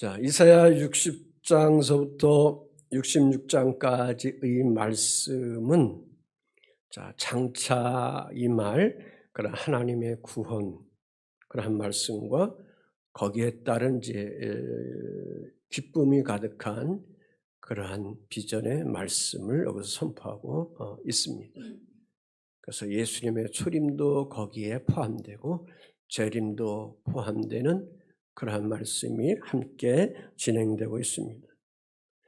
자, 이사야 60장서부터 66장까지의 말씀은 장차 임할 그런 하나님의 구원, 그런 말씀과 거기에 따른 기쁨이 가득한 그러한 비전의 말씀을 여기서 선포하고 있습니다. 그래서 예수님의 초림도 거기에 포함되고 재림도 포함되는 그러한 말씀이 함께 진행되고 있습니다.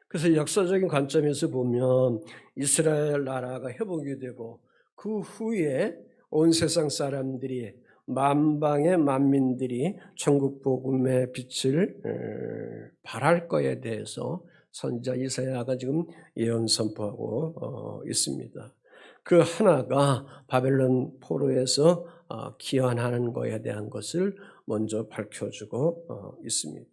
그래서 역사적인 관점에서 보면 이스라엘 나라가 회복이 되고 그 후에 온 세상 사람들이 만방의 만민들이 천국 복음의 빛을 발할 것에 대해서 선지자 이사야가 지금 예언 선포하고 있습니다. 그 하나가 바벨론 포로에서 귀환하는 것에 대한 것을 먼저 밝혀주고 있습니다.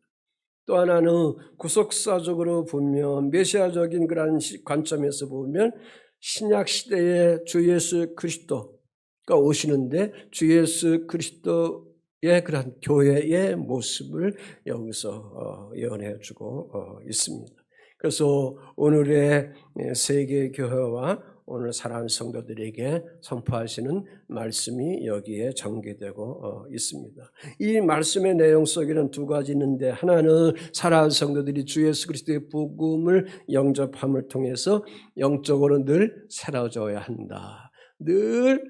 또 하나는 구속사적으로 보면 메시아적인 그런 관점에서 보면 신약 시대의 주 예수 그리스도가 오시는데 주 예수 그리스도의 그런 교회의 모습을 여기서 예언해주고 있습니다. 그래서 오늘의 세계 교회와 오늘 사랑하는 성도들에게 선포하시는 말씀이 여기에 전개되고 있습니다. 이 말씀의 내용 속에는 두 가지 있는데, 하나는 사랑하는 성도들이 주 예수 그리스도의 복음을 영접함을 통해서 영적으로 늘 새로워져야 한다. 늘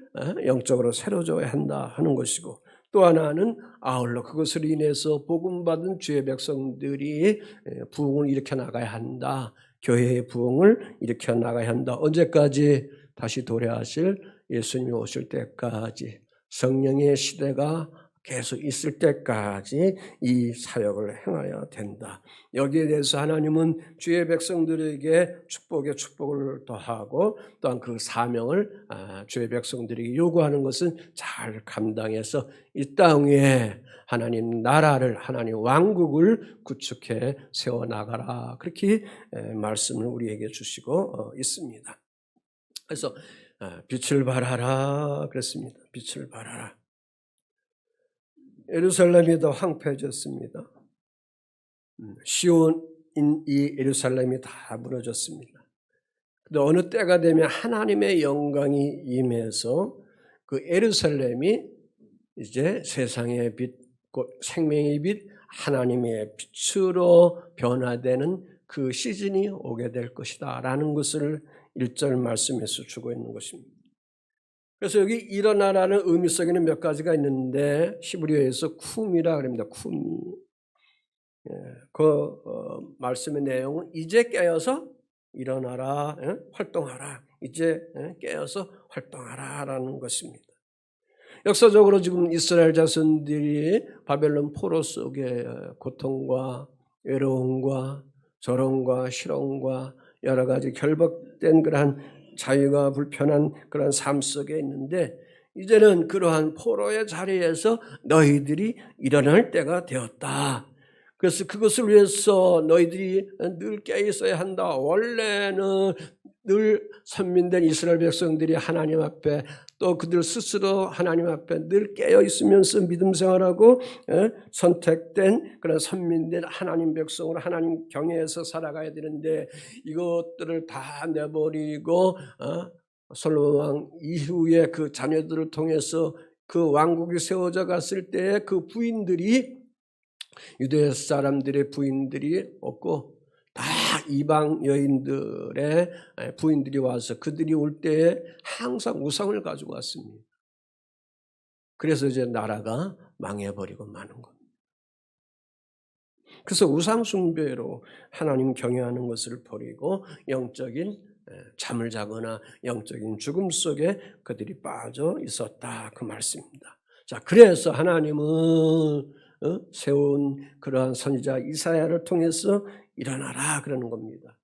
영적으로 새로워져야 한다 하는 것이고, 또 하나는 아울러 그것으로 인해서 복음받은 주의 백성들이 부흥을 일으켜 나가야 한다. 교회의 부흥을 일으켜 나가야 한다. 언제까지? 다시 도래하실 예수님이 오실 때까지, 성령의 시대가 계속 있을 때까지 이 사역을 행해야 된다. 여기에 대해서 하나님은 주의 백성들에게 축복에 축복을 더하고 또한 그 사명을 주의 백성들에게 요구하는 것은 잘 감당해서 이 땅에 하나님 나라를, 하나님 왕국을 구축해 세워나가라. 그렇게 말씀을 우리에게 주시고 있습니다. 그래서 빛을 발하라 그랬습니다. 빛을 발하라. 예루살렘이 더 황폐해졌습니다. 시온인 이 예루살렘이 다 무너졌습니다. 근데 어느 때가 되면 하나님의 영광이 임해서 그 예루살렘이 이제 세상의 빛, 생명의 빛, 하나님의 빛으로 변화되는 그 시즌이 오게 될 것이다 라는 것을 1절 말씀에서 주고 있는 것입니다. 그래서 여기 일어나라는 의미 속에는 몇 가지가 있는데 히브리어에서 쿰이라 그럽니다. 쿰. 말씀의 내용은 이제 깨어서 일어나라, 활동하라. 이제 깨어서 활동하라라는 것입니다. 역사적으로 지금 이스라엘 자손들이 바벨론 포로 속에 고통과 외로움과 조롱과 실험과 여러 가지 결박된 그러한 자유가 불편한 그런 삶 속에 있는데, 이제는 그러한 포로의 자리에서 너희들이 일어날 때가 되었다. 그래서 그것을 위해서 너희들이 늘 깨어 있어야 한다. 원래는 늘 선민된 이스라엘 백성들이 하나님 앞에, 또 그들 스스로 하나님 앞에 늘 깨어 있으면서 믿음 생활하고 선택된 그런 선민된 하나님 백성으로 하나님 경외해서 살아가야 되는데, 이것들을 다 내버리고 솔로몬 왕 이후에 그 자녀들을 통해서 그 왕국이 세워져 갔을 때 그 부인들이, 유대 사람들의 부인들이 없고 다 이방 여인들의 부인들이 와서 그들이 올 때에 항상 우상을 가지고 왔습니다. 그래서 이제 나라가 망해버리고 마는 겁니다. 그래서 우상 숭배로 하나님 경외하는 것을 버리고 영적인 잠을 자거나 영적인 죽음 속에 그들이 빠져 있었다, 그 말씀입니다. 자, 그래서 하나님은 세운 그러한 선지자 이사야를 통해서 일어나라 그러는 겁니다.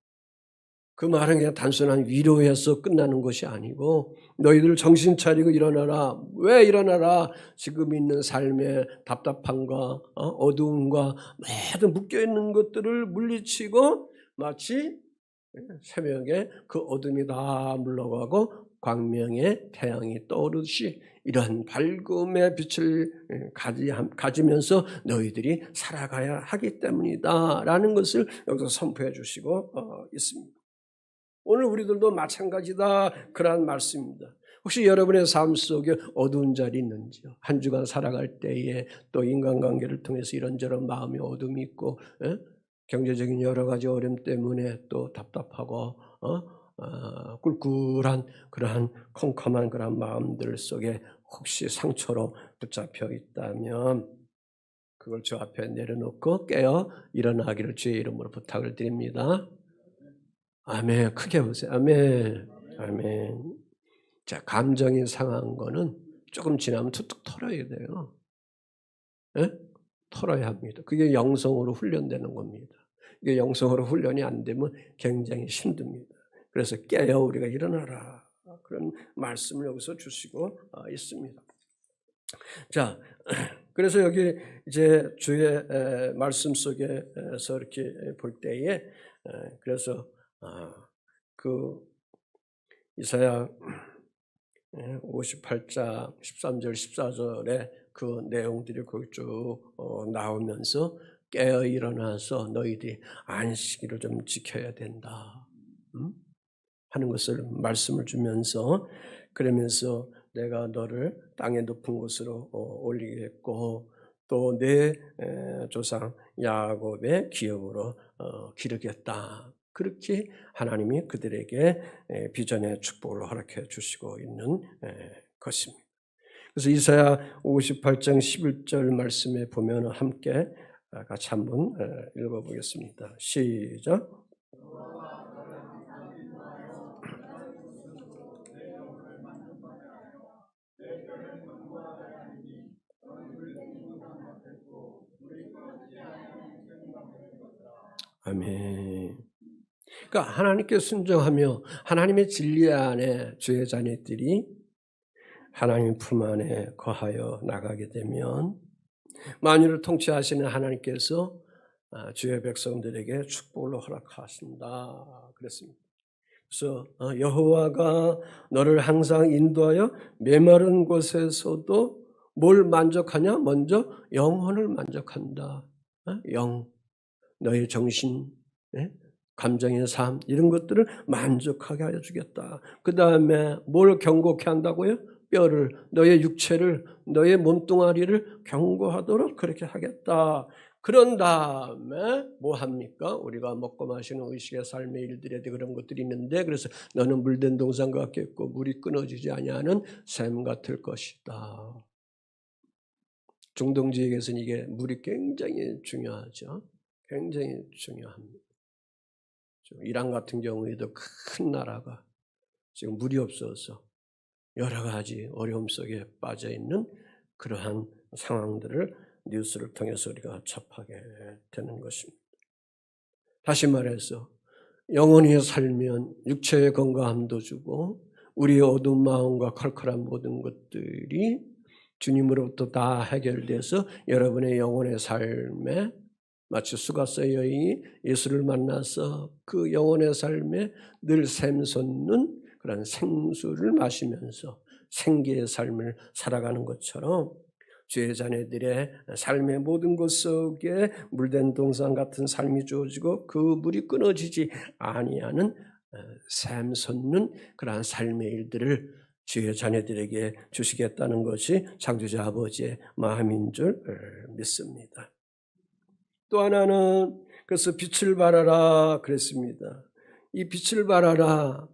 그 말은 그냥 단순한 위로해서 끝나는 것이 아니고, 너희들 정신 차리고 일어나라. 왜 일어나라? 지금 있는 삶의 답답함과 어두움과 모든 묶여있는 것들을 물리치고 마치 새벽에 그 어둠이 다 물러가고 광명의 태양이 떠오르듯이 이런 밝음의 빛을 가지면서 너희들이 살아가야 하기 때문이다 라는 것을 여기서 선포해 주시고 있습니다. 오늘 우리들도 마찬가지다 그러한 말씀입니다. 혹시 여러분의 삶 속에 어두운 자리 있는지요? 한 주간 살아갈 때에 또 인간관계를 통해서 이런저런 마음의 어둠이 있고 경제적인 여러 가지 어려움 때문에 또 답답하고 꿀꿀한 그러한 컴컴한 그러한 마음들 속에 혹시 상처로 붙잡혀 있다면 그걸 주 앞에 내려놓고 깨어 일어나기를 주의 이름으로 부탁을 드립니다. 아멘. 크게 보세요. 아멘. 아멘. 자, 감정이 상한 거는 조금 지나면 툭툭 털어야 돼요. 예? 털어야 합니다. 그게 영성으로 훈련되는 겁니다. 이게 영성으로 훈련이 안 되면 굉장히 힘듭니다. 그래서 깨어 우리가 일어나라. 그런 말씀을 여기서 주시고 있습니다. 자, 그래서 여기 이제 주의 말씀 속에서 이렇게 볼 때에 그래서 그 이사야 58장 13절 14절에 그 내용들이 거기 쭉 나오면서 깨어 일어나서 너희들이 안식일을 좀 지켜야 된다 하는 것을 말씀을 주면서 그러면서 내가 너를 땅의 높은 곳으로 올리겠고 또 내 조상 야곱의 기업으로 기르겠다. 그렇게 하나님이 그들에게 비전의 축복을 허락해 주시고 있는 것입니다. 그래서 이사야 58장 11절 말씀에 보면 함께 같이 한번 읽어보겠습니다. 시작. 아멘. 그러니까 하나님께 순종하며 하나님의 진리 안에 주의 자녀들이 하나님 품 안에 거하여 나가게 되면 만유를 통치하시는 하나님께서 주의 백성들에게 축복을 허락하신다 그랬습니다. 그래서 여호와가 너를 항상 인도하여 메마른 곳에서도 뭘 만족하냐? 먼저 영혼을 만족한다. 너의 정신, 감정의 삶 이런 것들을 만족하게 하여 주겠다. 그 다음에 뭘 경고케 한다고요? 뼈를, 너의 육체를, 너의 몸뚱아리를 경고하도록 그렇게 하겠다. 그런 다음에 뭐 합니까? 우리가 먹고 마시는 의식의 삶의 일들에 그런 것들이 있는데 그래서 너는 물된 동산과 같겠고 물이 끊어지지 아니하는 샘 같을 것이다. 중동지역에서는 이게 물이 굉장히 중요하죠. 굉장히 중요합니다. 이란 같은 경우에도 큰 나라가 지금 물이 없어서 여러 가지 어려움 속에 빠져 있는 그러한 상황들을 뉴스를 통해서 우리가 접하게 되는 것입니다. 다시 말해서 영혼이 살면 육체의 건강함도 주고 우리의 어두운 마음과 컬컬한 모든 것들이 주님으로부터 다 해결돼서 여러분의 영혼의 삶에 마치 수가성 여인이 예수를 만나서 그 영혼의 삶에 늘 샘솟는 그런 생수를 마시면서 생기의 삶을 살아가는 것처럼 주의 자녀들의 삶의 모든 것 속에 물된 동산 같은 삶이 주어지고 그 물이 끊어지지 아니하는 샘솟는 그러한 삶의 일들을 주의 자녀들에게 주시겠다는 것이 창조자 아버지의 마음인 줄 믿습니다. 또 하나는 그래서 빛을 발하라 그랬습니다. 이 빛을 발하라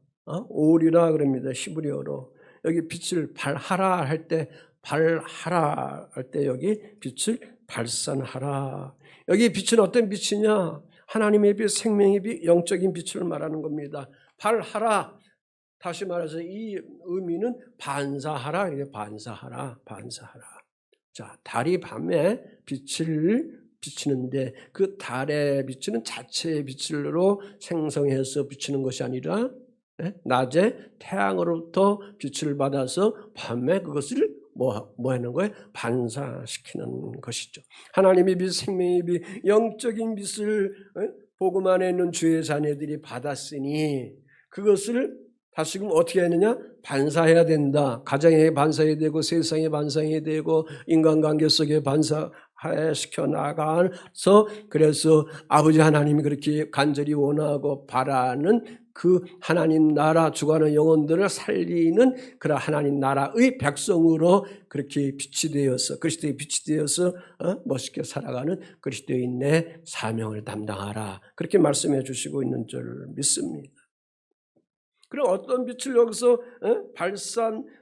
오리라 그럽니다. 히브리어로 여기 빛을 발하라 할 때 발하라 할 때 여기 빛을 발산하라. 여기 빛은 어떤 빛이냐? 하나님의 빛, 생명의 빛, 영적인 빛을 말하는 겁니다. 발하라. 다시 말해서 이 의미는 반사하라. 반사하라. 자, 달이 밤에 빛을 비치는데 그 달의 빛은 자체의 빛으로 생성해서 비치는 것이 아니라 낮에 태양으로부터 빛을 받아서 밤에 그것을 뭐 하는 거예요? 반사시키는 것이죠. 하나님의 빛, 생명의 빛, 영적인 빛을 복음 안에 있는 주의 자녀들이 받았으니 그것을 다시금 어떻게 했느냐? 반사해야 된다. 가정에 반사해야 되고 세상에 반사해야 되고 인간관계 속에 반사시켜 나가서 그래서 아버지 하나님이 그렇게 간절히 원하고 바라는 그 하나님 나라 죽어가는 영혼들을 살리는 그런 하나님 나라의 백성으로 그렇게 빛이 되어서 그리스도의 빛이 되어서 멋있게 살아가는 그리스도인의 사명을 담당하라. 그렇게 말씀해 주시고 있는 줄 믿습니다. 그럼 어떤 빛을 여기서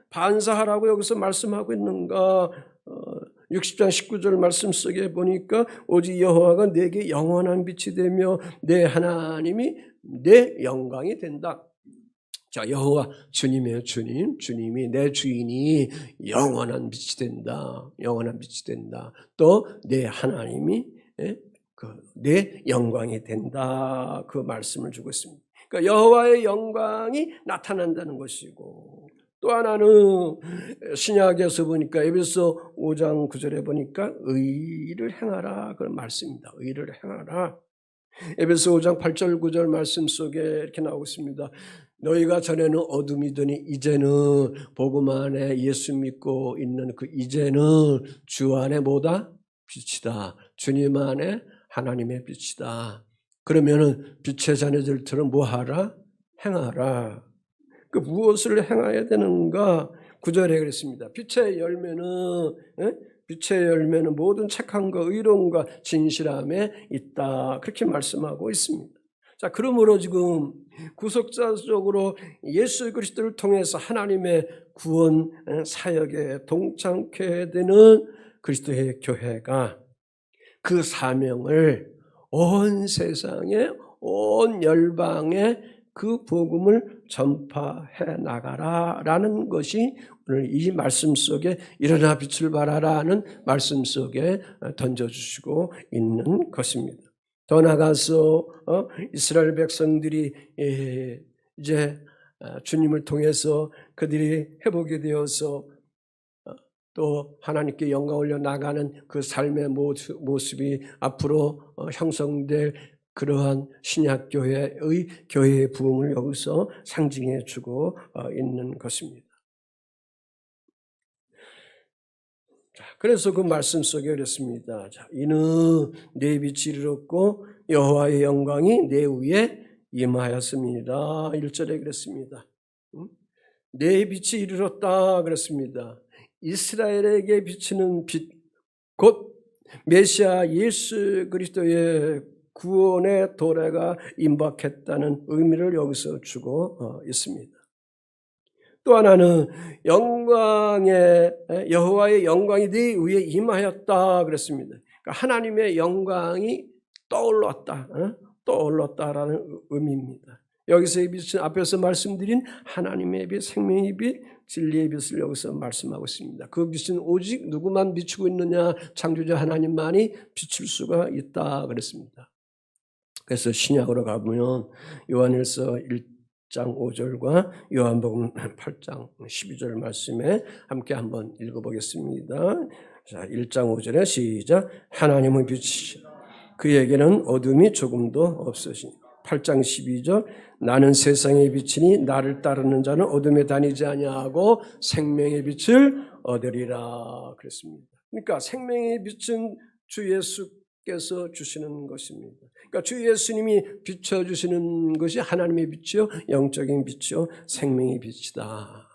반사하라고 여기서 말씀하고 있는가? 60장 19절 말씀 속에 보니까 오직 여호와가 내게 영원한 빛이 되며 내 하나님이 내 영광이 된다. 자, 여호와 주님이에요. 주님이 내 주인이 영원한 빛이 된다. 영원한 빛이 된다. 또 내 하나님이 내 영광이 된다. 그 말씀을 주고 있습니다. 그러니까 여호와의 영광이 나타난다는 것이고 또 하나는 신약에서 보니까 에베소 5장 9절에 보니까 의를 행하라 그런 말씀입니다. 의를 행하라. 에베소 5장 8절 9절 말씀 속에 이렇게 나오고 있습니다. 너희가 전에는 어둠이더니 이제는 복음 안에 예수 믿고 있는 그 이제는 주 안에 뭐다? 빛이다. 주님 안에 하나님의 빛이다. 그러면은 빛의 자녀들처럼 뭐 하라? 행하라. 그 무엇을 행해야 되는가? 9절에 그랬습니다. 빛의 열매는 모든 착함과 의로움과 진실함에 있다. 그렇게 말씀하고 있습니다. 자, 그러므로 지금 구속자적으로 예수 그리스도를 통해서 하나님의 구원 사역에 동참케 되는 그리스도의 교회가 그 사명을 온 세상에 온 열방에 그 복음을 전파해 나가라라는 것이 오늘 이 말씀 속에 일어나 빛을 발하라는 말씀 속에 던져주시고 있는 것입니다. 더 나아가서 이스라엘 백성들이 이제 주님을 통해서 그들이 회복이 되어서 또 하나님께 영광 올려 나가는 그 삶의 모습이 앞으로 형성될 그러한 신약교회의 교회의 부흥을 여기서 상징해 주고 있는 것입니다. 자, 그래서 그 말씀 속에 그랬습니다. 자, 이는 내 빛이 이르렀고 여호와의 영광이 내 위에 임하였습니다. 1절에 그랬습니다. 내 빛이 이르렀다 그랬습니다. 이스라엘에게 비치는 빛, 곧 메시아 예수 그리스도의 구원의 도래가 임박했다는 의미를 여기서 주고 있습니다. 또 하나는 여호와의 영광이 네 위에 임하였다 그랬습니다. 그러니까 하나님의 영광이 떠올랐다라는 의미입니다. 여기서의 빛은 앞에서 말씀드린 하나님의 빛, 생명의 빛, 진리의 빛을 여기서 말씀하고 있습니다. 그 빛은 오직 누구만 비추고 있느냐? 창조자 하나님만이 비출 수가 있다 그랬습니다. 그래서 신약으로 가보면 요한일서 1장 5절과 요한복음 8장 12절 말씀에 함께 한번 읽어보겠습니다. 자, 1장 5절에 시작. 하나님의 빛이시라. 그에게는 어둠이 조금도 없으시니. 8장 12절 나는 세상의 빛이니 나를 따르는 자는 어둠에 다니지 아니하고 생명의 빛을 얻으리라 그랬습니다. 그러니까 생명의 빛은 주 예수께서 주시는 것입니다. 그러니까 주 예수님이 비춰주시는 것이 하나님의 빛이요 영적인 빛이요 생명의 빛이다.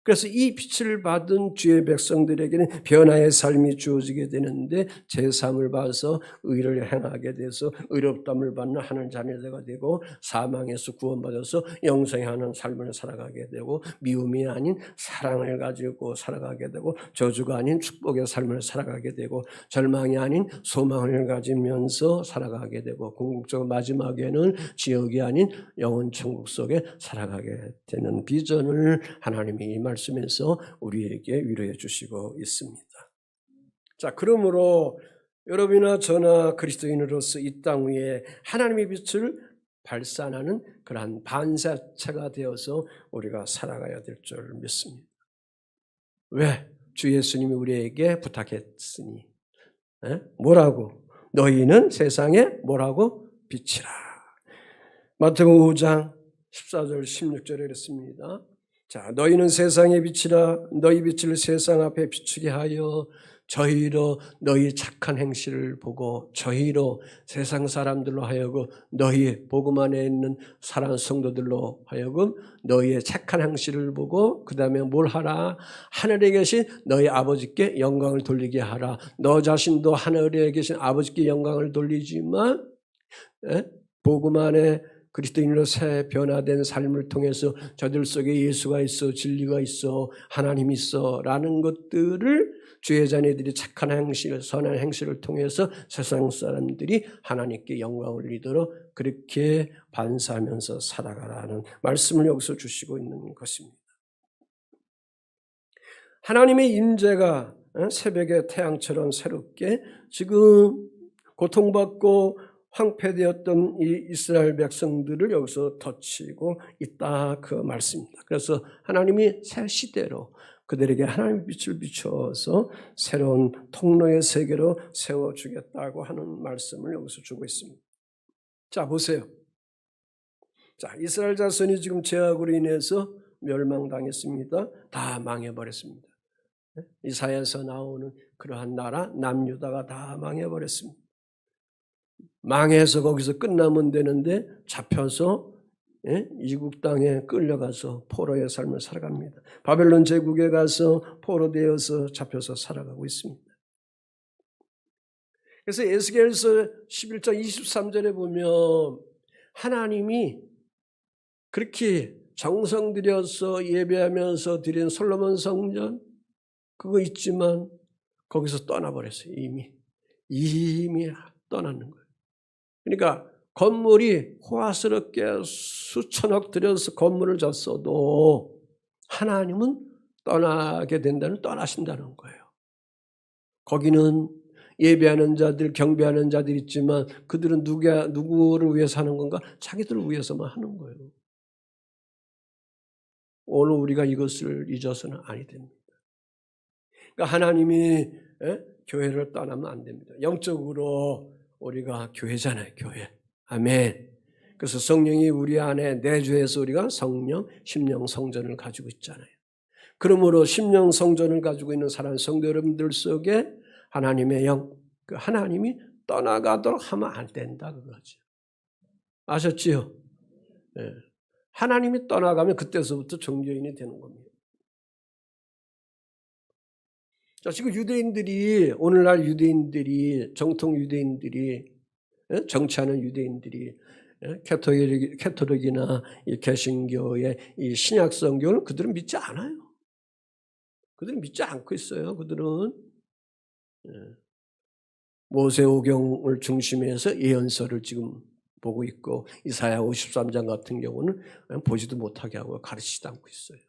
그래서 이 빛을 받은 주의 백성들에게는 변화의 삶이 주어지게 되는데 제3을 봐서 의를 행하게 돼서 의롭다함을 받는 하나님 자녀가 되고 사망에서 구원받아서 영생하는 삶을 살아가게 되고 미움이 아닌 사랑을 가지고 살아가게 되고 저주가 아닌 축복의 삶을 살아가게 되고 절망이 아닌 소망을 가지면서 살아가게 되고 궁극적으로 마지막에는 지옥이 아닌 영원 천국 속에 살아가게 되는 비전을 하나님이 이 말씀에서 우리에게 위로해 주시고 있습니다. 자, 그러므로 여러분이나 저나 그리스도인으로서 이 땅 위에 하나님의 빛을 발산하는 그러한 반사체가 되어서 우리가 살아가야 될 줄 믿습니다. 왜? 주 예수님이 우리에게 부탁했으니. 뭐라고? 너희는 세상에 뭐라고? 빛이라. 마태복음 5장 14절 16절에 그랬습니다. 자, 너희는 세상의 빛이라. 너희 빛을 세상 앞에 비추게 하여 저희로 너희 착한 행실을 보고 저희로 세상 사람들로 하여금 너희 복음 안에 있는 사랑하는 성도들로 하여금 너희의 착한 행실을 보고 그 다음에 뭘 하라? 하늘에 계신 너희 아버지께 영광을 돌리게 하라. 너 자신도 하늘에 계신 아버지께 영광을 돌리지만 복음 안에 그리스도인으로 새 변화된 삶을 통해서 저들 속에 예수가 있어, 진리가 있어, 하나님이 있어 라는 것들을 주의 자녀들이 착한 행실, 선한 행실을 통해서 세상 사람들이 하나님께 영광을 올리도록 그렇게 반사하면서 살아가라는 말씀을 여기서 주시고 있는 것입니다. 하나님의 임재가 새벽의 태양처럼 새롭게 지금 고통받고 황폐되었던 이 이스라엘 백성들을 여기서 덧치고 있다 그 말씀입니다. 그래서 하나님이 새 시대로 그들에게 하나님의 빛을 비춰서 새로운 통로의 세계로 세워주겠다고 하는 말씀을 여기서 주고 있습니다. 자, 보세요. 자, 이스라엘 자손이 지금 죄악으로 인해서 멸망당했습니다. 다 망해버렸습니다. 이사야에서 나오는 그러한 나라 남유다가 다 망해버렸습니다. 망해서 거기서 끝나면 되는데 잡혀서 이국 땅에 끌려가서 포로의 삶을 살아갑니다. 바벨론 제국에 가서 포로되어서 잡혀서 살아가고 있습니다. 그래서 에스겔서 11장 23절에 보면 하나님이 그렇게 정성 들여서 예배하면서 드린 솔로몬 성전 그거 있지만 거기서 떠나버렸어요. 이미 떠나는 거예요. 그러니까 건물이 호화스럽게 수천억 들여서 건물을 졌어도 하나님은 떠나게 된다는 떠나신다는 거예요. 거기는 예배하는 자들, 경배하는 자들 있지만 그들은 누구를 위해서 하는 건가? 자기들을 위해서만 하는 거예요. 오늘 우리가 이것을 잊어서는 아니 됩니다. 그러니까 하나님이 교회를 떠나면 안 됩니다. 영적으로 우리가 교회잖아요. 교회. 아멘. 그래서 성령이 우리 안에 내주해서 우리가 성령, 심령, 성전을 가지고 있잖아요. 그러므로 심령, 성전을 가지고 있는 사랑하는 성도 여러분들 속에 하나님의 그 하나님이 떠나가도록 하면 안 된다 그거죠. 아셨지요? 네. 하나님이 떠나가면 그때서부터 종교인이 되는 겁니다. 자, 지금 유대인들이 오늘날 유대인들이 정통 유대인들이 정치하는 유대인들이 캐토릭이나 이 개신교의 이 신약 성경을 그들은 믿지 않아요. 그들은 믿지 않고 있어요. 그들은 모세오경을 중심해서 예언서를 지금 보고 있고 이사야 53장 같은 경우는 보지도 못하게 하고 가르치지도 않고 있어요.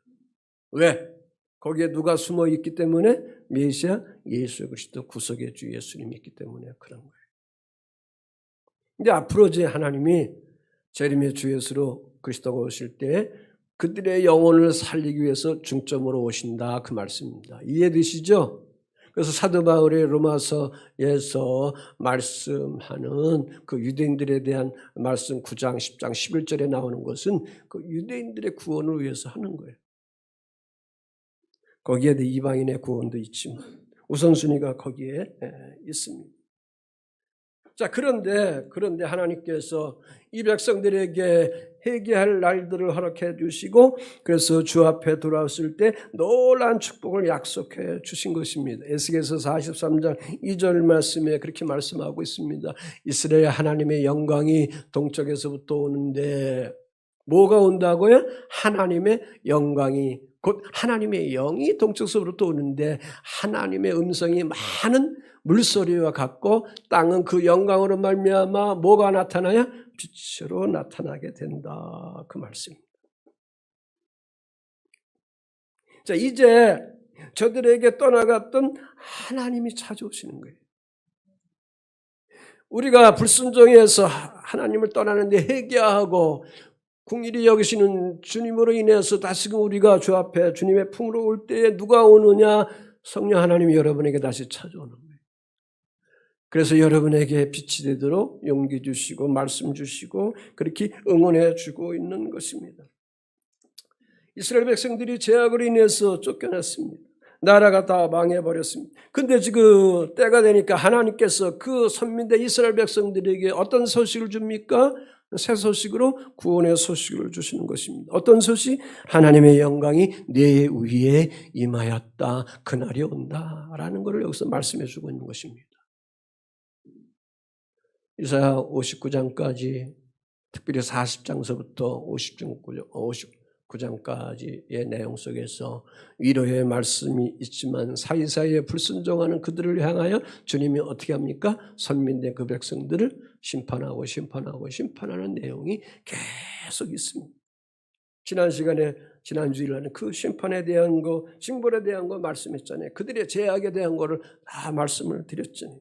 왜? 거기에 누가 숨어 있기 때문에 메시아 예수 그리스도 구속의 주 예수님이 있기 때문에 그런 거예요. 근데 앞으로 이제 하나님이 재림의 주 예수로 그리스도가 오실 때 그들의 영혼을 살리기 위해서 중점으로 오신다 그 말씀입니다. 이해되시죠? 그래서 사도 바울의 로마서에서 말씀하는 그 유대인들에 대한 말씀 9장, 10장, 11절에 나오는 것은 그 유대인들의 구원을 위해서 하는 거예요. 거기에 이방인의 구원도 있지만 우선순위가 거기에 있습니다. 자, 그런데 하나님께서 이 백성들에게 회개할 날들을 허락해 주시고 그래서 주 앞에 돌아왔을 때 놀라운 축복을 약속해 주신 것입니다. 에스겔서 43장 2절 말씀에 그렇게 말씀하고 있습니다. 이스라엘 하나님의 영광이 동쪽에서부터 오는데 뭐가 온다고요? 하나님의 영광이 곧 하나님의 영이 동쪽서부터 오는데 하나님의 음성이 많은 물소리와 같고 땅은 그 영광으로 말미암아 뭐가 나타나요? 빛으로 나타나게 된다. 그 말씀입니다. 자, 이제 저들에게 떠나갔던 하나님이 찾아오시는 거예요. 우리가 불순종해서 하나님을 떠나는데 회개하고 긍휼히 여기시는 주님으로 인해서 다시금 우리가 주 앞에 주님의 품으로 올 때에 누가 오느냐? 성령 하나님이 여러분에게 다시 찾아오는 거예요. 그래서 여러분에게 빛이 되도록 용기 주시고 말씀 주시고 그렇게 응원해 주고 있는 것입니다. 이스라엘 백성들이 죄악으로 인해서 쫓겨났습니다. 나라가 다 망해버렸습니다. 근데 지금 때가 되니까 하나님께서 그 선민대 이스라엘 백성들에게 어떤 소식을 줍니까? 새 소식으로 구원의 소식을 주시는 것입니다. 어떤 소식? 하나님의 영광이 내 위에 임하였다. 그날이 온다라는 것을 여기서 말씀해 주고 있는 것입니다. 이사야 59장까지 특별히 40장서부터 59장까지의 내용 속에서 위로의 말씀이 있지만 사이사이에 불순종하는 그들을 향하여 주님이 어떻게 합니까? 선민된 그 백성들을 심판하는 내용이 계속 있습니다. 지난 시간에 지난주일에는 그 심판에 대한 거, 징벌에 대한 거 말씀했잖아요. 그들의 죄악에 대한 거를 다 말씀을 드렸잖아요.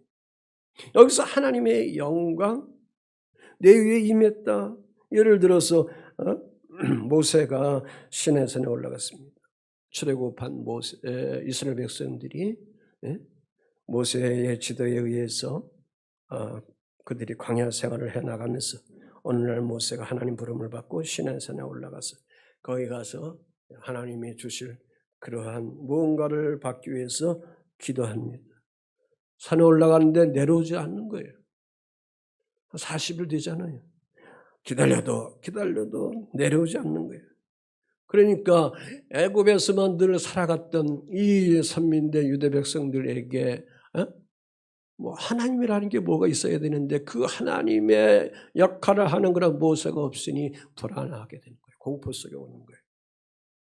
여기서 하나님의 영광 내 위에 임했다. 예를 들어서 모세가 시내산에 올라갔습니다. 출애굽한 이스라엘 백성들이 모세의 지도에 의해서 그들이 광야 생활을 해나가면서 어느 날 모세가 하나님 부름을 받고 시내산에 올라가서 거기 가서 하나님이 주실 그러한 무언가를 받기 위해서 기도합니다. 산에 올라가는데 내려오지 않는 거예요. 40일 되잖아요. 기다려도 내려오지 않는 거예요. 그러니까 애굽에서만 늘 살아갔던 이 선민대 유대 백성들에게 뭐 하나님이라는 게 뭐가 있어야 되는데 그 하나님의 역할을 하는 그런 모세가 없으니 불안하게 되는 거예요. 공포 속에 오는 거예요.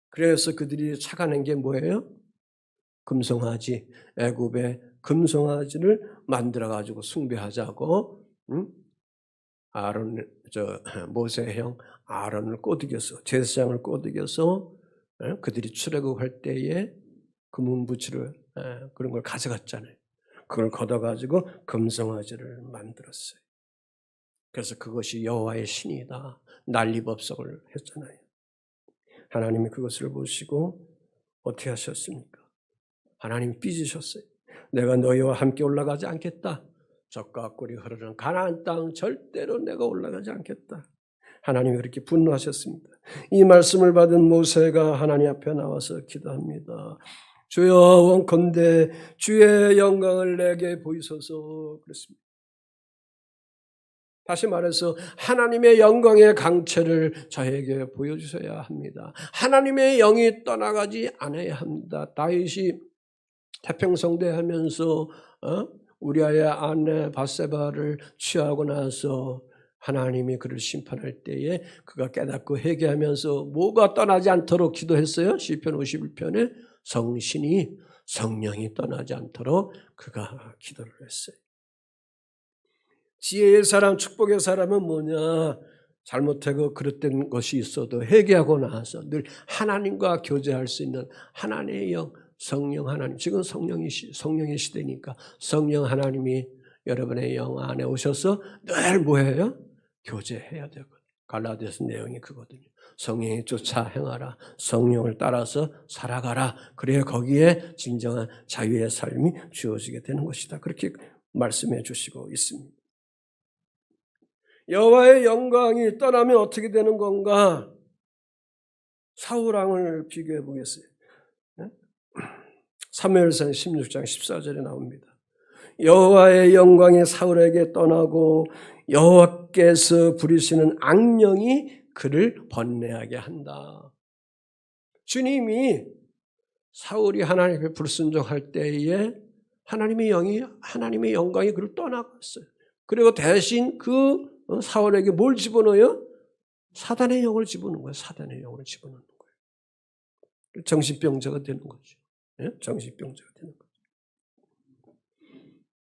그래서 그들이 착안한 게 뭐예요? 금송아지, 애굽의 금송아지를 만들어가지고 숭배하자고 모세의 형 아론을 꼬드겨서 제사장을 꼬드겨서 그들이 출애굽할 때에 금은부치를 그런 걸 가져갔잖아요. 그걸 걷어가지고 금송아지를 만들었어요. 그래서 그것이 여호와의 신이다. 난리법석을 했잖아요. 하나님이 그것을 보시고 어떻게 하셨습니까? 하나님이 삐지셨어요. 내가 너희와 함께 올라가지 않겠다. 젖과 꿀이 흐르는 가나안 땅 절대로 내가 올라가지 않겠다. 하나님이 그렇게 분노하셨습니다. 이 말씀을 받은 모세가 하나님 앞에 나와서 기도합니다. 주여 원컨대 주의 영광을 내게 보이소서 그랬습니다. 다시 말해서 하나님의 영광의 강체를 저에게 보여주셔야 합니다. 하나님의 영이 떠나가지 않아야 합니다. 다윗이 태평성대하면서 우리아의 아내 바세바를 취하고 나서 하나님이 그를 심판할 때에 그가 깨닫고 회개하면서 뭐가 떠나지 않도록 기도했어요? 시편 51편에 성령이 떠나지 않도록 그가 기도를 했어요. 지혜의 사람, 축복의 사람은 뭐냐? 잘못하고 그릇된 것이 있어도 회개하고 나서 늘 하나님과 교제할 수 있는 하나님의 영, 성령 하나님. 지금 성령의 시대니까 성령 하나님이 여러분의 영 안에 오셔서 늘 뭐예요? 교제해야 되거든요. 갈라디아서 내용이 그거든요. 성령에 쫓아 행하라. 성령을 따라서 살아가라. 그래야 거기에 진정한 자유의 삶이 주어지게 되는 것이다. 그렇게 말씀해 주시고 있습니다. 여호와의 영광이 떠나면 어떻게 되는 건가? 사울왕을 비교해 보겠어요. 사무엘상 16장 14절에 나옵니다. 여호와의 영광이 사울에게 떠나고 여호와께서 부리시는 악령이 그를 번뇌하게 한다. 주님이 사울이 하나님의 불순종할 때에 하나님의 영광이 그를 떠나갔어요. 그리고 대신 그 사울에게 뭘 집어넣어요? 사단의 영을 집어넣는 거예요. 사단의 영을 집어넣는 거예요. 정신병자가 되는 거죠. 정신병자가 되는 거죠.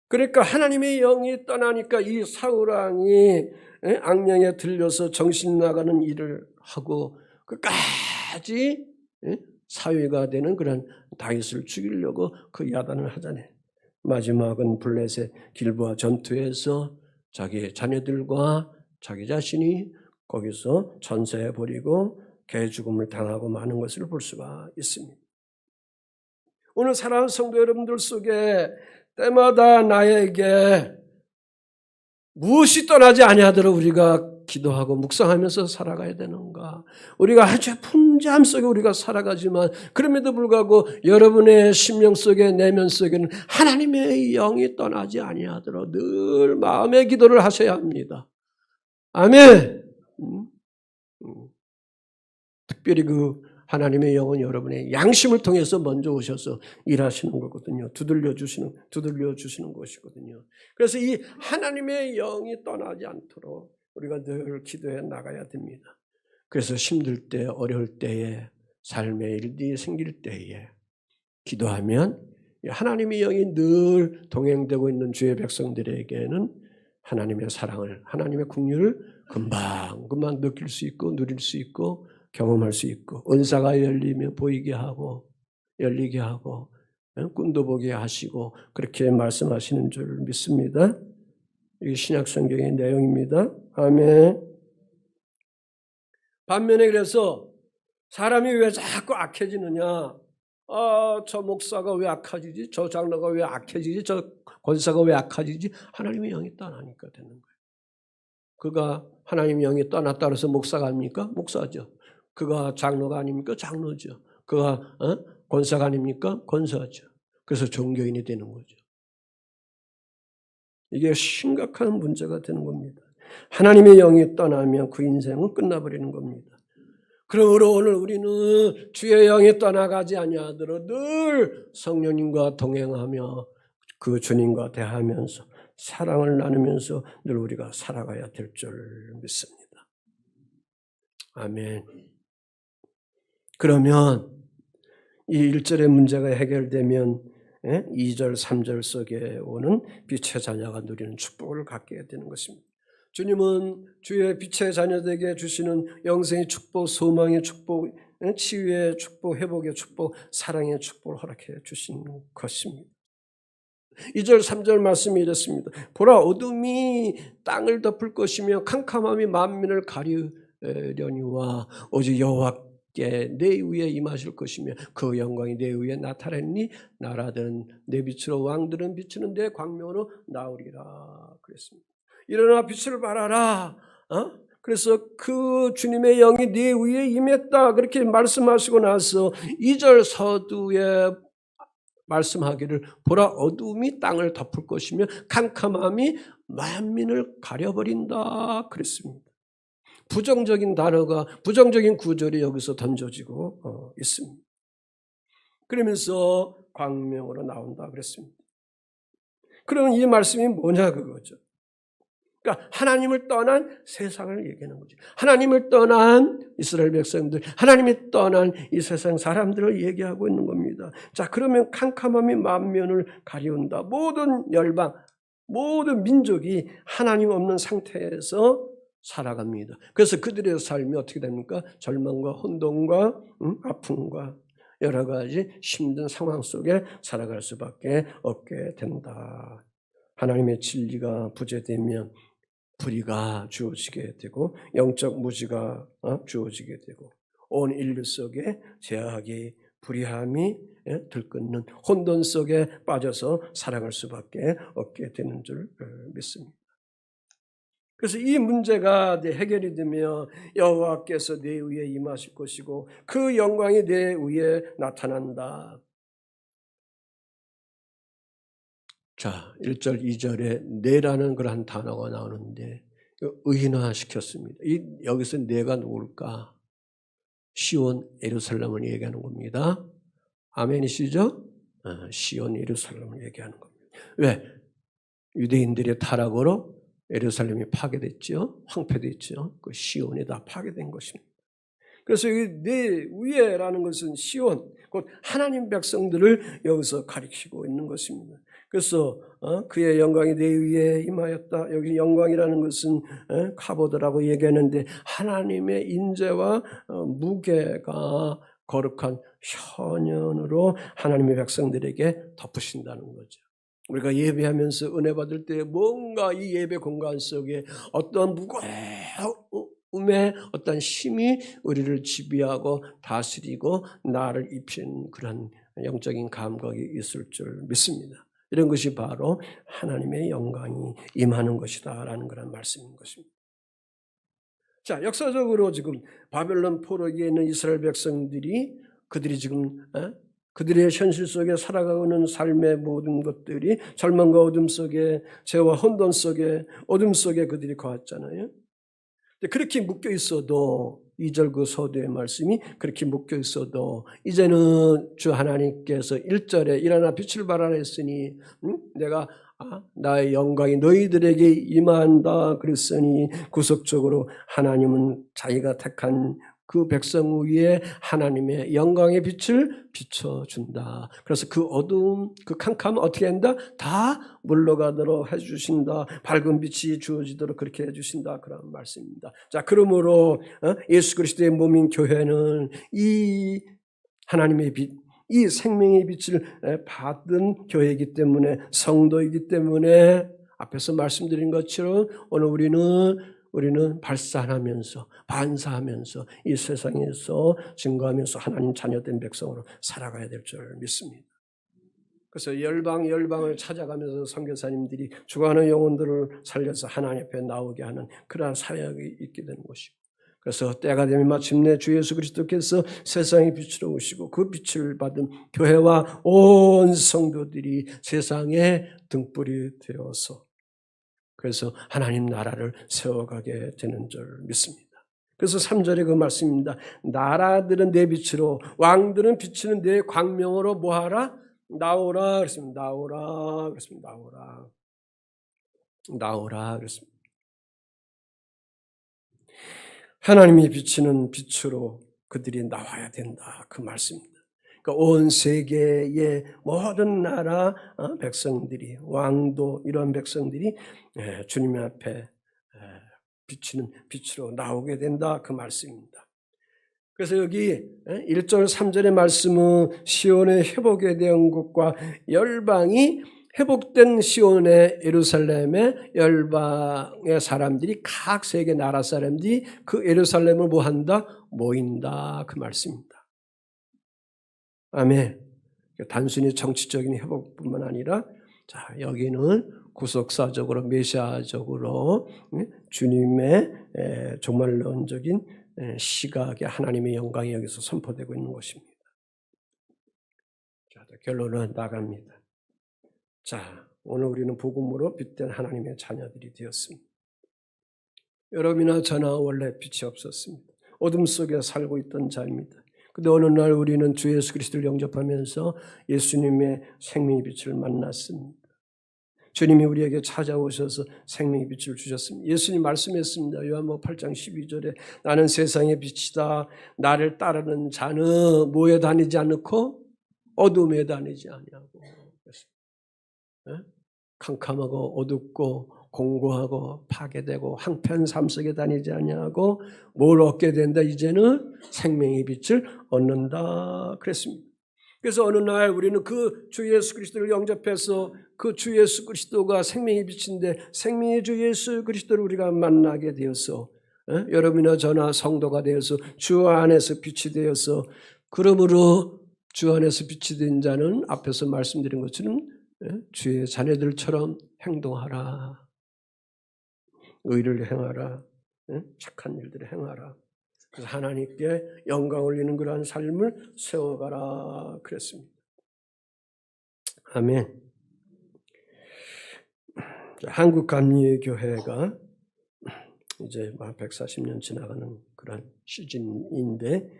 그러니까 하나님의 영이 떠나니까 이 사울왕이 악령에 들려서 정신 나가는 일을 하고 끝까지 사위가 되는 그런 다윗을 죽이려고 그 야단을 하잖아요. 마지막은 블레셋 길보아 전투에서 자기 자녀들과 자기 자신이 거기서 전세해 버리고 개 죽음을 당하고 마는 것을 볼 수가 있습니다. 오늘 사랑하는 성도 여러분들 속에 때마다 나에게 무엇이 떠나지 아니하도록 우리가 기도하고 묵상하면서 살아가야 되는가? 우리가 아주 풍자함 속에 우리가 살아가지만 그럼에도 불구하고 여러분의 심령 속에 내면 속에는 하나님의 영이 떠나지 아니하도록 늘 마음의 기도를 하셔야 합니다. 아멘. 특별히 그 하나님의 영은 여러분의 양심을 통해서 먼저 오셔서 일하시는 거거든요. 두들려 주시는 것이거든요. 그래서 이 하나님의 영이 떠나지 않도록 우리가 늘 기도해 나가야 됩니다. 그래서 힘들 때, 어려울 때에, 삶의 일이 생길 때에 기도하면 하나님의 영이 늘 동행되고 있는 주의 백성들에게는 하나님의 사랑을, 하나님의 긍휼을 금방 느낄 수 있고 누릴 수 있고 경험할 수 있고 은사가 열리면 보이게 하고 열리게 하고 꿈도 보게 하시고 그렇게 말씀하시는 줄 믿습니다. 이게 신약 성경의 내용입니다. 아멘. 반면에 그래서 사람이 왜 자꾸 악해지느냐? 저 목사가 왜 악해지지? 저 장로가 왜 악해지지? 저 권사가 왜 악해지지? 하나님의 영이 떠나니까 되는 거예요. 그가 하나님의 영이 떠났다 그래서 목사가 아닙니까? 목사죠. 그가 장로가 아닙니까? 장로죠. 그가 권사가 아닙니까? 권사죠. 그래서 종교인이 되는 거죠. 이게 심각한 문제가 되는 겁니다. 하나님의 영이 떠나면 그 인생은 끝나버리는 겁니다. 그러므로 오늘 우리는 주의 영이 떠나가지 아니하도록 늘 성령님과 동행하며 그 주님과 대하면서 사랑을 나누면서 늘 우리가 살아가야 될 줄 믿습니다. 아멘. 그러면 이 1절의 문제가 해결되면 2절, 3절 속에 오는 빛의 자녀가 누리는 축복을 갖게 되는 것입니다. 주님은 주의 빛의 자녀들에게 주시는 영생의 축복, 소망의 축복, 치유의 축복, 회복의 축복, 사랑의 축복을 허락해 주시는 것입니다. 2절, 3절 말씀이 이렇습니다. 보라, 어둠이 땅을 덮을 것이며 캄캄함이 만민을 가리려니와 오직 여호와께 내 위에 임하실 것이며 그 영광이 내 위에 나타나니 나라들은 내 빛으로 왕들은 비추는 내 광명으로 나오리라 그랬습니다. 일어나 빛을 발하라. 그래서 그 주님의 영이 네 위에 임했다 그렇게 말씀하시고 나서 2절 서두에 말씀하기를 보라 어둠이 땅을 덮을 것이며 캄캄함이 만민을 가려버린다 그랬습니다. 부정적인 단어가 부정적인 구절이 여기서 던져지고 있습니다. 그러면서 광명으로 나온다 그랬습니다. 그러면 이 말씀이 뭐냐 그거죠. 그러니까 하나님을 떠난 세상을 얘기하는 거죠. 하나님을 떠난 이스라엘 백성들, 하나님이 떠난 이 세상 사람들을 얘기하고 있는 겁니다. 자, 그러면 캄캄함이 만면을 가리운다. 모든 열방, 모든 민족이 하나님 없는 상태에서 살아갑니다. 그래서 그들의 삶이 어떻게 됩니까? 절망과 혼돈과 아픔과 여러 가지 힘든 상황 속에 살아갈 수밖에 없게 된다. 하나님의 진리가 부재되면 불의가 주어지게 되고 영적 무지가 주어지게 되고 온 인류 속에 죄악이 불의함이 들끓는 혼돈 속에 빠져서 살아갈 수밖에 없게 되는 줄 믿습니다. 그래서 이 문제가 해결이 되면 여호와께서 내 위에 임하실 것이고 그 영광이 내 위에 나타난다. 자, 1절, 2절에 내라는 그런 단어가 나오는데 의인화시켰습니다. 여기서 내가 누굴까? 시온 예루살렘을 얘기하는 겁니다. 아멘이시죠? 시온 예루살렘을 얘기하는 겁니다. 왜? 유대인들의 타락으로 예루살렘이 파괴됐죠. 황폐됐죠. 그 시온이 다 파괴된 것입니다. 그래서 내 위에라는 것은 시온, 곧 하나님 백성들을 여기서 가리키고 있는 것입니다. 그래서 그의 영광이 내 위에 임하였다. 여기 영광이라는 것은 카보드라고 얘기하는데 하나님의 인재와 무게가 거룩한 현연으로 하나님의 백성들에게 덮으신다는 거죠. 우리가 예배하면서 은혜 받을 때 뭔가 이 예배 공간 속에 어떤 무거움의 어떤 힘이 우리를 지배하고 다스리고 나를 입힌 그런 영적인 감각이 있을 줄 믿습니다. 이런 것이 바로 하나님의 영광이 임하는 것이다라는 그런 말씀인 것입니다. 자, 역사적으로 지금 바벨론 포로기에 있는 이스라엘 백성들이 그들이 지금 그들의 현실 속에 살아가는 삶의 모든 것들이 절망과 어둠 속에, 죄와 혼돈 속에, 어둠 속에 그들이 거했잖아요. 그렇게 묶여 있어도 2절 그 서두의 말씀이 그렇게 묶여 있어도 이제는 주 하나님께서 1절에 일어나 빛을 발하라 했으니 내가 나의 영광이 너희들에게 임한다 그랬으니 구속적으로 하나님은 자기가 택한 그 백성 위에 하나님의 영광의 빛을 비춰준다. 그래서 그 어두움, 그 캄캄 어떻게 한다? 다 물러가도록 해주신다. 밝은 빛이 주어지도록 그렇게 해주신다. 그런 말씀입니다. 자, 그러므로 예수 그리스도의 몸인 교회는 이 하나님의 빛, 이 생명의 빛을 받은 교회이기 때문에, 성도이기 때문에 앞에서 말씀드린 것처럼 오늘 우리는 발산하면서 반사하면서 이 세상에서 증거하면서 하나님 자녀된 백성으로 살아가야 될 줄 믿습니다. 그래서 열방을 찾아가면서 선교사님들이 죽어가는 영혼들을 살려서 하나님 앞에 나오게 하는 그러한 사역이 있게 되는 것이고, 그래서 때가 되면 마침내 주 예수 그리스도께서 세상의 빛으로 오시고 그 빛을 받은 교회와 온 성도들이 세상의 등불이 되어서 그래서 하나님 나라를 세워가게 되는 줄 믿습니다. 그래서 3절에 그 말씀입니다. 나라들은 내 빛으로, 왕들은 비치는 내 광명으로 뭐하라? 나오라 그랬습니다. 나오라 그랬습니다. 나오라 그랬습니다. 하나님이 비치는 빛으로 그들이 나와야 된다. 그 말씀입니다. 그러니까 온 세계의 모든 나라 백성들이, 왕도 이런 백성들이 주님 앞에 비치는 빛으로 나오게 된다. 그 말씀입니다. 그래서 여기 1절 3절의 말씀은 시온의 회복에 대한 것과 열방이 회복된 시온의 예루살렘의 열방의 사람들이 각 세계 나라 사람들이 그 예루살렘을 뭐 한다? 모인다. 그 말씀입니다. 아멘. 단순히 정치적인 회복뿐만 아니라 자, 여기는 구속사적으로 메시아적으로 주님의 종말론적인 시각에 하나님의 영광이 여기서 선포되고 있는 것입니다. 자, 결론은 나갑니다. 자, 오늘 우리는 복음으로 빛된 하나님의 자녀들이 되었습니다. 여러분이나 저나 원래 빛이 없었습니다. 어둠 속에 살고 있던 자입니다. 그런데 어느 날 우리는 주 예수 그리스도를 영접하면서 예수님의 생명의 빛을 만났습니다. 주님이 우리에게 찾아오셔서 생명의 빛을 주셨습니다. 예수님 말씀했습니다. 요한복음 8장 12절에 나는 세상의 빛이다. 나를 따르는 자는 뭐에 다니지 않고 어둠에 다니지 아니하고. 캄캄하고 어둡고 공고하고 파괴되고 황폐한 삶 속에 다니지 아니하고 뭘 얻게 된다? 이제는 생명의 빛을 얻는다 그랬습니다. 그래서 어느 날 우리는 그 주 예수 그리스도를 영접해서 그 주 예수 그리스도가 생명의 빛인데 생명의 주 예수 그리스도를 우리가 만나게 되어서 여러분이나 저나 성도가 되어서 주 안에서 빛이 되어서 그러므로 주 안에서 빛이 된 자는 앞에서 말씀드린 것처럼 주의 자녀들처럼 행동하라. 의를 행하라. 착한 일들을 행하라. 그래서 하나님께 영광 올리는 그러한 삶을 세워가라 그랬습니다. 아멘. 한국감리교회가 이제 140년 지나가는 그런 시즌인데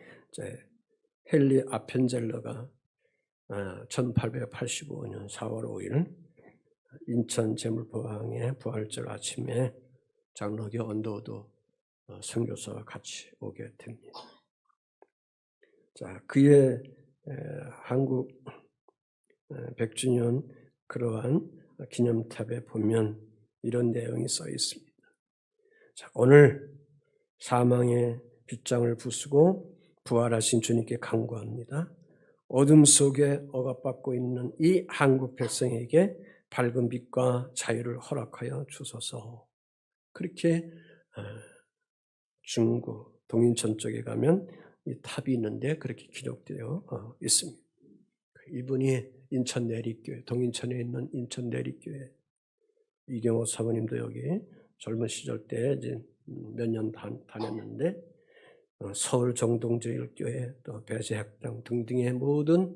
헨리 아펜젤러가 1885년 4월 5일 인천 제물포항의 부활절 아침에 장로교 언더우드 선교사와 같이 오게 됩니다. 자, 그의 한국 100주년 그러한 기념탑에 보면 이런 내용이 써 있습니다. 자, 오늘 사망의 빗장을 부수고 부활하신 주님께 간구합니다. 어둠 속에 억압받고 있는 이 한국 백성에게 밝은 빛과 자유를 허락하여 주소서. 그렇게 중구 동인천 쪽에 가면 이 탑이 있는데 그렇게 기록되어 있습니다. 이분이 인천 내립교회, 동인천에 있는 인천 내립교회 이경호 사모님도 여기 젊은 시절 때 이제 몇 년 다녔는데 서울 정동제일교회 또 배재학당 등등의 모든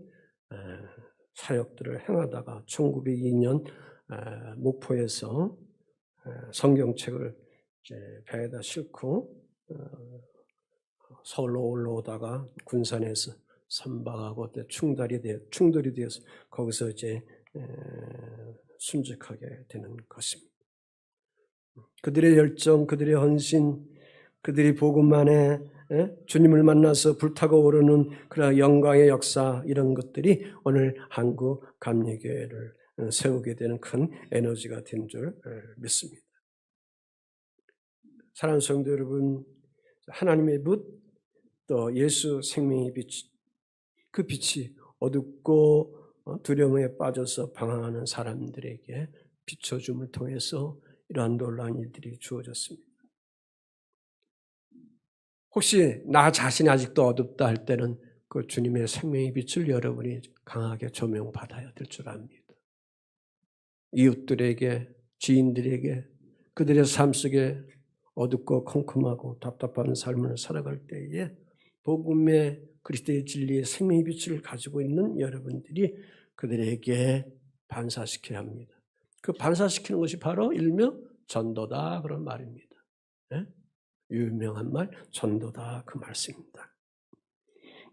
사역들을 행하다가 1902년 목포에서 성경책을 이제 배에다 싣고 서울로 올라오다가 군산에서 선박하고 충돌이 되어서 거기서 이제 순직하게 되는 것입니다. 그들의 열정, 그들의 헌신, 그들이 복음 안에 주님을 만나서 불타고 오르는 그런 영광의 역사, 이런 것들이 오늘 한국 감리교회를 세우게 되는 큰 에너지가 된 줄 믿습니다. 사랑하는 성도 여러분, 하나님의 빛, 또 예수 생명의 빛, 그 빛이 어둡고 두려움에 빠져서 방황하는 사람들에게 비춰줌을 통해서 이러한 놀라운 일들이 주어졌습니다. 혹시 나 자신이 아직도 어둡다 할 때는 그 주님의 생명의 빛을 여러분이 강하게 조명받아야 될 줄 압니다. 이웃들에게, 지인들에게 그들의 삶 속에 어둡고 컴컴하고 답답한 삶을 살아갈 때에 복음의 그리스도의 진리의 생명의 빛을 가지고 있는 여러분들이 그들에게 반사시켜야 합니다. 그 반사시키는 것이 바로 일명 전도다, 그런 말입니다. 네? 유명한 말 전도다, 그 말씀입니다.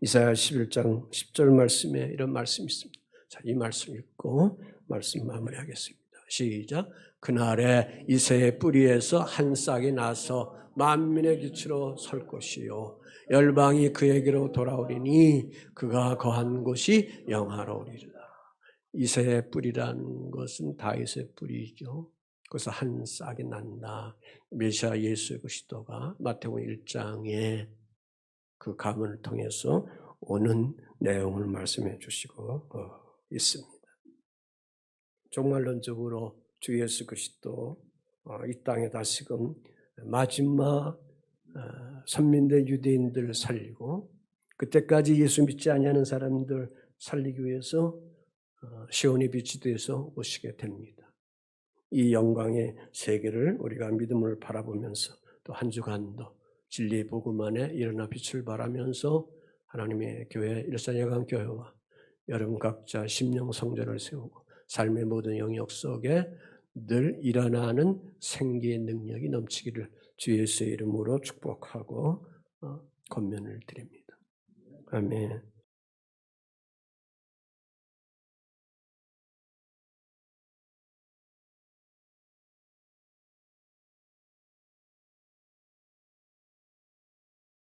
이사야 11장 10절 말씀에 이런 말씀이 있습니다. 자, 이 말씀 읽고 말씀 마무리하겠습니다. 시작. 그날에 이새의 뿌리에서 한 싹이 나서 만민의 빛으로 설 것이요 열방이 그에게로 돌아오리니 그가 거한 곳이 영화로우리라. 이새의 뿌리라는 것은 다윗의 뿌리죠. 그래서 한 싹이 난다. 메시아 예수 그리스도가 마태복음 1장에 그 가문을 통해서 오는 내용을 말씀해 주시고 있습니다. 종말론적으로 주 예수 그리스도 이 땅에 다시금 마지막 선민대 유대인들 살리고 그때까지 예수 믿지 아니하는 사람들 살리기 위해서 시온의 빛이 되어서 오시게 됩니다. 이 영광의 세계를 우리가 믿음을 바라보면서 또 한 주간도 진리의 복음 안에 일어나 빛을 발하면서 하나님의 교회 일산야강교회와 여러분 각자 심령 성전을 세우고 삶의 모든 영역 속에 늘 일어나는 생기의 능력이 넘치기를 주 예수의 이름으로 축복하고 권면을 드립니다. 아멘.